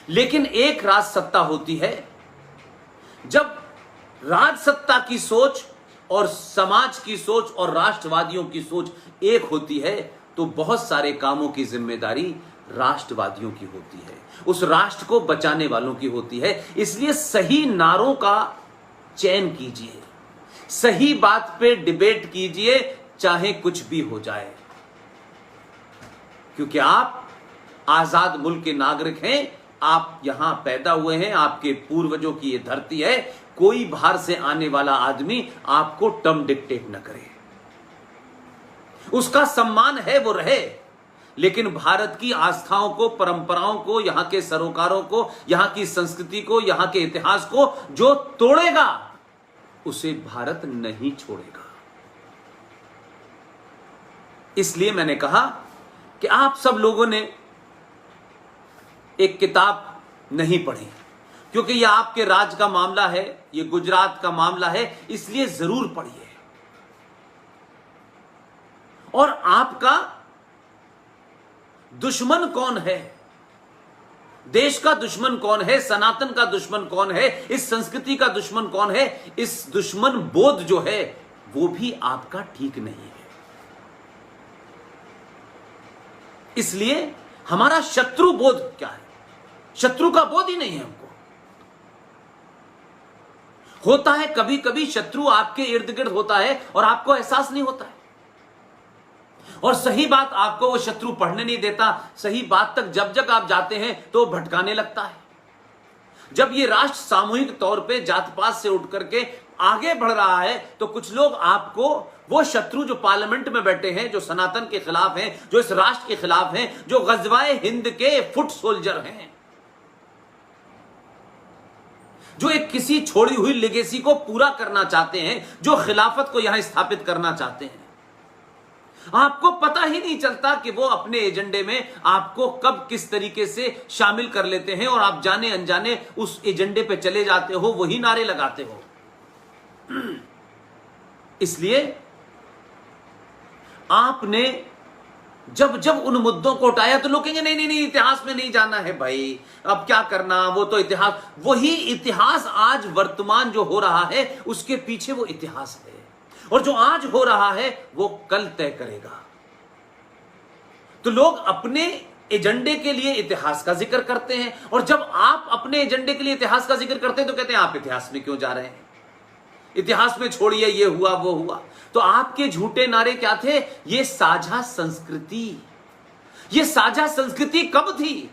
लेकिन एक राज सत्ता होती है, जब राज सत्ता की सोच और समाज की सोच और राष्ट्रवादियों की सोच एक होती है, तो बहुत सारे कामों की जिम्मेदारी राष्ट्रवादियों की होती है, उस राष्ट्र को बचाने वालों की होती है। इसलिए सही नारों का चयन कीजिए, सही बात पे डिबेट कीजिए, चाहे कुछ भी हो जाए, क्योंकि आप आजाद मुल्क के नागरिक हैं, आप यहां पैदा हुए हैं, आपके पूर्वजों की यह धरती है। कोई बाहर से आने वाला आदमी आपको टर्म डिक्टेट न करे, उसका सम्मान है वो रहे, लेकिन भारत की आस्थाओं को, परंपराओं को, यहां के सरोकारों को, यहां की संस्कृति को, यहां के इतिहास को जो तोड़ेगा उसे भारत नहीं छोड़ेगा। इसलिए मैंने कहा कि आप सब लोगों ने एक किताब नहीं पढ़ी, क्योंकि यह आपके राज्य का मामला है, यह गुजरात का मामला है, इसलिए जरूर पढ़िए। और आपका दुश्मन कौन है, देश का दुश्मन कौन है, सनातन का दुश्मन कौन है, इस संस्कृति का दुश्मन कौन है, इस दुश्मन बोध जो है वो भी आपका ठीक नहीं है। इसलिए हमारा शत्रु बोध क्या है? शत्रु का बोध ही नहीं है हमको। होता है कभी कभी शत्रु आपके इर्द गिर्द होता है और आपको एहसास नहीं होता है, और सही बात आपको वो शत्रु पढ़ने नहीं देता। सही बात तक जब जब आप जाते हैं तो भटकाने लगता है। जब ये राष्ट्र सामूहिक तौर पे जात पात से उठ करके आगे बढ़ रहा है, तो कुछ लोग आपको वो शत्रु जो पार्लियामेंट में बैठे हैं, जो सनातन के खिलाफ हैं, जो इस राष्ट्र के खिलाफ हैं, जो गजवाए हिंद के फुट सोल्जर हैं, जो एक किसी छोड़ी हुई लेगेसी को पूरा करना चाहते हैं, जो खिलाफत को यहां स्थापित करना चाहते हैं, आपको पता ही नहीं चलता कि वो अपने एजेंडे में आपको कब किस तरीके से शामिल कर लेते हैं, और आप जाने अनजाने उस एजेंडे पे चले जाते हो, वही नारे लगाते हो। इसलिए आपने जब जब उन मुद्दों को उठाया तो लोग कहेंगे नहीं नहीं नहीं, इतिहास में नहीं जाना है भाई, अब क्या करना, वो तो इतिहास, वही इतिहास आज वर्तमान जो हो रहा है उसके पीछे वो इतिहास है, और जो आज हो रहा है वो कल तय करेगा। तो लोग अपने एजेंडे के लिए इतिहास का जिक्र करते हैं, और जब आप अपने एजेंडे के लिए इतिहास का जिक्र करते हैं तो कहते हैं आप इतिहास में क्यों जा रहे हैं, इतिहास में छोड़िए, ये हुआ वो हुआ। तो आपके झूठे नारे क्या थे? ये साझा संस्कृति। ये साझा संस्कृति कब थी?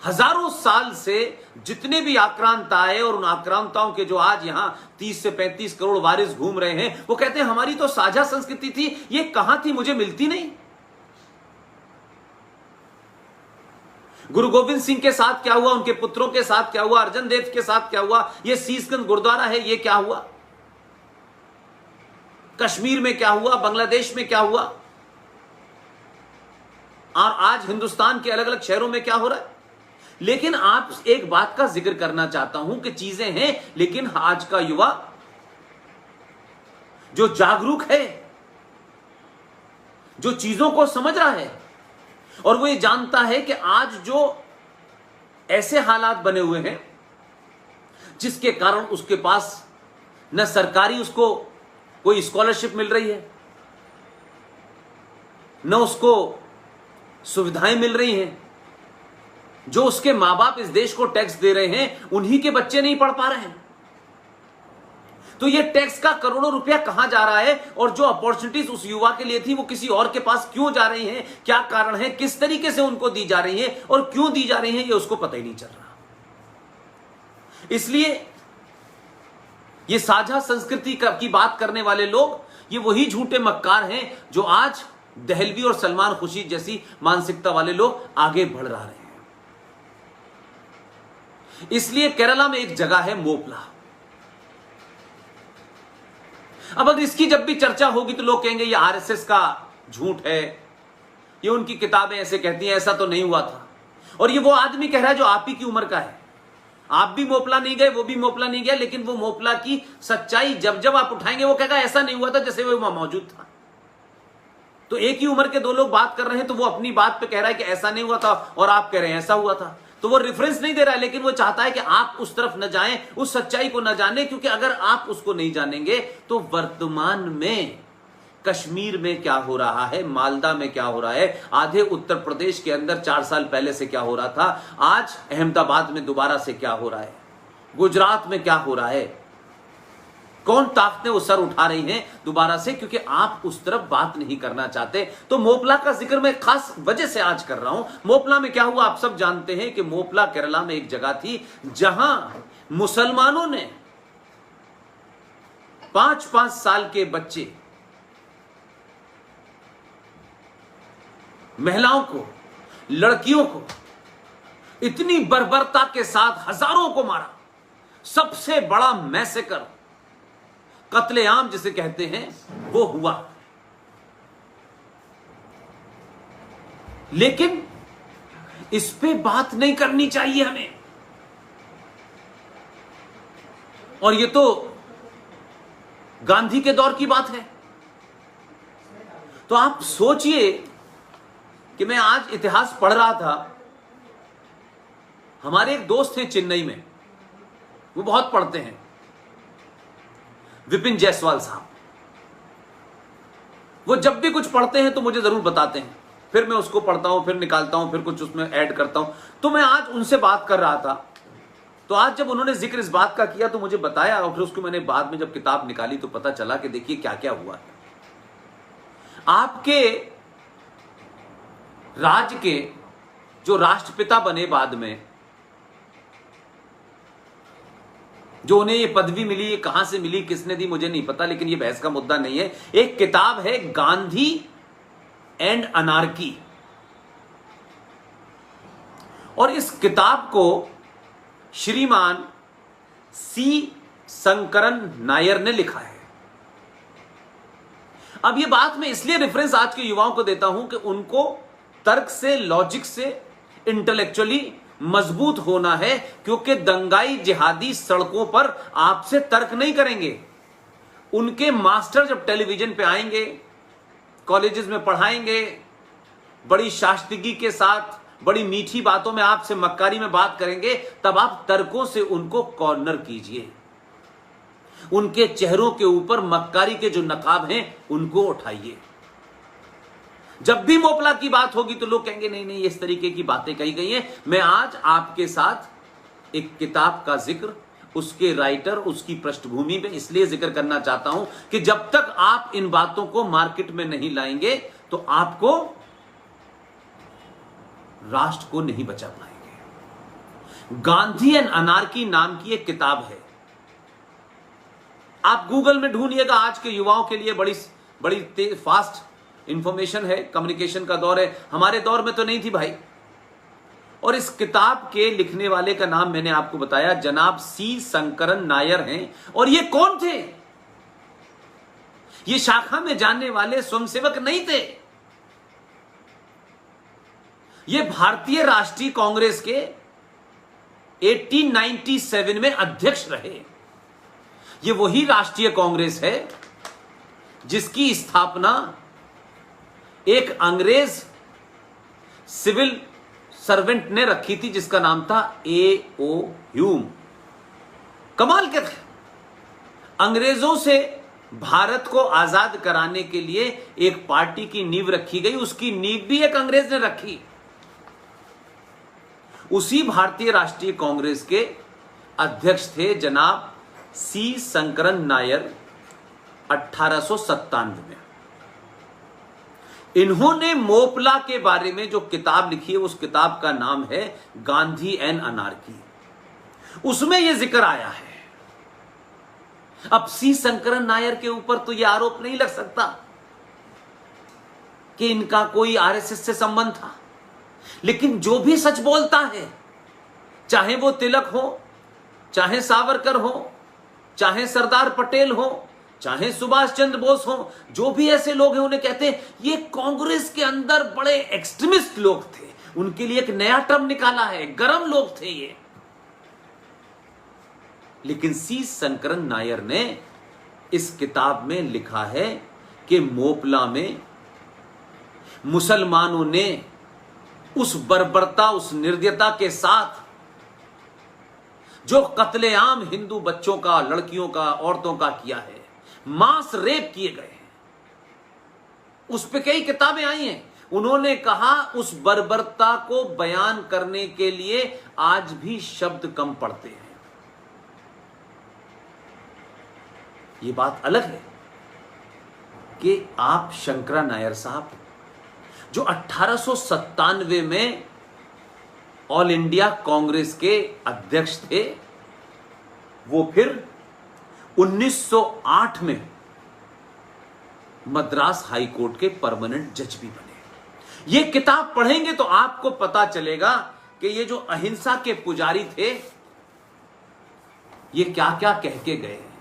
हजारों साल से जितने भी आक्रांत आए, और उन आक्रांताओं के जो आज यहां 30 से 35 करोड़ वारिस घूम रहे हैं, वो कहते हैं हमारी तो साझा संस्कृति थी, ये कहां थी, मुझे मिलती नहीं। गुरु गोविंद सिंह के साथ क्या हुआ, उनके पुत्रों के साथ क्या हुआ, अर्जन देव के साथ क्या हुआ, ये शीशगंज गुरुद्वारा है, ये क्या हुआ, कश्मीर में क्या हुआ, बांग्लादेश में क्या हुआ, और आज हिंदुस्तान के अलग अलग शहरों में क्या हो रहा है। लेकिन आप एक बात का जिक्र करना चाहता हूं कि चीजें हैं, लेकिन आज का युवा जो जागरूक है, जो चीजों को समझ रहा है, और वो ये जानता है कि आज जो ऐसे हालात बने हुए हैं जिसके कारण उसके पास न सरकारी उसको कोई स्कॉलरशिप मिल रही है, न उसको सुविधाएं मिल रही हैं, जो उसके मां बाप इस देश को टैक्स दे रहे हैं उन्हीं के बच्चे नहीं पढ़ पा रहे हैं। तो ये टैक्स का करोड़ों रुपया कहां जा रहा है, और जो अपॉर्चुनिटीज उस युवा के लिए थी वो किसी और के पास क्यों जा रही हैं, क्या कारण है, किस तरीके से उनको दी जा रही है, और क्यों दी जा रही है, ये उसको पता ही नहीं चल रहा। इसलिए ये साझा संस्कृति की बात करने वाले लोग ये वही झूठे मक्कार हैं जो आज दहलवी और सलमान खुर्शीद जैसी मानसिकता वाले लोग आगे बढ़ रहे हैं। इसलिए केरला में एक जगह है मोपला। अब अगर इसकी जब भी चर्चा होगी तो लोग कहेंगे ये आरएसएस का झूठ है, ये उनकी किताबें ऐसे कहती हैं, ऐसा तो नहीं हुआ था। और ये वो आदमी कह रहा है जो आप ही की उम्र का है। आप भी मोपला नहीं गए, वो भी मोपला नहीं गया, लेकिन वो मोपला की सच्चाई जब जब आप उठाएंगे वो कहेगा ऐसा नहीं हुआ था जैसे वो वहां मौजूद था। तो एक ही उम्र के दो लोग बात कर रहे हैं तो वो अपनी बात पे कह रहा है कि ऐसा नहीं हुआ था और आप कह रहे हैं ऐसा हुआ था, तो वो रेफरेंस नहीं दे रहा है, लेकिन वो चाहता है कि आप उस तरफ न जाएं, उस सच्चाई को न जानें, क्योंकि अगर आप उसको नहीं जानेंगे तो वर्तमान में कश्मीर में क्या हो रहा है, मालदा में क्या हो रहा है, आधे उत्तर प्रदेश के अंदर 4 साल पहले से क्या हो रहा था, आज अहमदाबाद में दोबारा से क्या हो रहा है, गुजरात में क्या हो रहा है, कौन ताकतें वो सर उठा रही हैं दोबारा से, क्योंकि आप उस तरफ बात नहीं करना चाहते। तो मोपला का जिक्र मैं खास वजह से आज कर रहा हूं। मोपला में क्या हुआ आप सब जानते हैं कि मोपला केरला में एक जगह थी जहां मुसलमानों ने 5-5 साल के बच्चे, महिलाओं को, लड़कियों को इतनी बर्बरता के साथ हजारों को मारा। सबसे बड़ा मैसेकर, कत्लेआम जिसे कहते हैं, वो हुआ। लेकिन इस पे बात नहीं करनी चाहिए हमें। और ये तो गांधी के दौर की बात है। तो आप सोचिए कि मैं आज इतिहास पढ़ रहा था, हमारे एक दोस्त हैं चेन्नई में, वो बहुत पढ़ते हैं, विपिन जायसवाल साहब। वो जब भी कुछ पढ़ते हैं तो मुझे जरूर बताते हैं, फिर मैं उसको पढ़ता हूं, फिर निकालता हूं, फिर कुछ उसमें ऐड करता हूं। तो मैं आज उनसे बात कर रहा था, तो आज जब उन्होंने जिक्र इस बात का किया तो मुझे बताया, और फिर उसको मैंने बाद में जब किताब निकाली तो पता चला कि देखिए क्या क्या हुआ है। आपके राज्य के जो राष्ट्रपिता बने बाद में, जो उन्हें ये पदवी मिली, ये कहां से मिली, किसने दी, मुझे नहीं पता, लेकिन ये बहस का मुद्दा नहीं है। एक किताब है गांधी एंड अनार्की, और इस किताब को श्रीमान सी शंकरन नायर ने लिखा है। अब ये बात मैं इसलिए रेफरेंस आज के युवाओं को देता हूं कि उनको तर्क से, लॉजिक से, इंटेलेक्चुअली मजबूत होना है, क्योंकि दंगाई जिहादी सड़कों पर आपसे तर्क नहीं करेंगे। उनके मास्टर जब टेलीविजन पे आएंगे, कॉलेजेस में पढ़ाएंगे, बड़ी शास्त्रीगी के साथ, बड़ी मीठी बातों में आपसे मक्कारी में बात करेंगे, तब आप तर्कों से उनको कॉर्नर कीजिए। उनके चेहरों के ऊपर मक्कारी के जो नकाब हैं उनको उठाइए। जब भी मोपला की बात होगी तो लोग कहेंगे नहीं नहीं इस तरीके की बातें कही गई हैं। मैं आज आपके साथ एक किताब का जिक्र, उसके राइटर, उसकी पृष्ठभूमि में इसलिए जिक्र करना चाहता हूं कि जब तक आप इन बातों को मार्केट में नहीं लाएंगे तो आपको, राष्ट्र को नहीं बचा पाएंगे। गांधी एंड अनार्की नाम की एक किताब है, आप गूगल में ढूंढिएगा। आज के युवाओं के लिए बड़ी फास्ट इंफॉर्मेशन है, कम्युनिकेशन का दौर है, हमारे दौर में तो नहीं थी भाई। और इस किताब के लिखने वाले का नाम मैंने आपको बताया, जनाब सी शंकरन नायर हैं। और ये कौन थे? ये शाखा में जानने वाले स्वयंसेवक नहीं थे, ये भारतीय राष्ट्रीय कांग्रेस के 1897 में अध्यक्ष रहे। ये वही राष्ट्रीय कांग्रेस है जिसकी स्थापना एक अंग्रेज सिविल सर्वेंट ने रखी थी, जिसका नाम था A.O. ह्यूम। कमाल के थे, अंग्रेजों से भारत को आजाद कराने के लिए एक पार्टी की नींव रखी गई, उसकी नींव भी एक अंग्रेज ने रखी। उसी भारतीय राष्ट्रीय कांग्रेस के अध्यक्ष थे जनाब सी शंकरन नायर 1897 में। इन्होंने मोपला के बारे में जो किताब लिखी है, उस किताब का नाम है गांधी एंड अनार्की। उसमें यह जिक्र आया है। अब सी शंकरन नायर के ऊपर तो यह आरोप नहीं लग सकता कि इनका कोई आरएसएस से संबंध था, लेकिन जो भी सच बोलता है, चाहे वो तिलक हो, चाहे सावरकर हो, चाहे सरदार पटेल हो, चाहे सुभाष चंद्र बोस हो, जो भी ऐसे लोग हैं उन्हें कहते हैं ये कांग्रेस के अंदर बड़े एक्सट्रीमिस्ट लोग थे। उनके लिए एक नया टर्म निकाला है, गरम लोग थे ये। लेकिन सी शंकरन नायर ने इस किताब में लिखा है कि मोपला में मुसलमानों ने उस बर्बरता, उस निर्दयता के साथ जो कत्लेआम हिंदू बच्चों का, लड़कियों का, औरतों का किया है, मास रेप किए गए हैं, उस पे कई किताबें आई हैं। उन्होंने कहा उस बर्बरता को बयान करने के लिए आज भी शब्द कम पड़ते हैं। ये बात अलग है कि आप शंकरा नायर साहब, जो 1897 में ऑल इंडिया कांग्रेस के अध्यक्ष थे, वो फिर 1908 में मद्रास हाई कोर्ट के परमानेंट जज भी बने। ये किताब पढ़ेंगे तो आपको पता चलेगा कि ये जो अहिंसा के पुजारी थे, ये क्या क्या कह के गए हैं।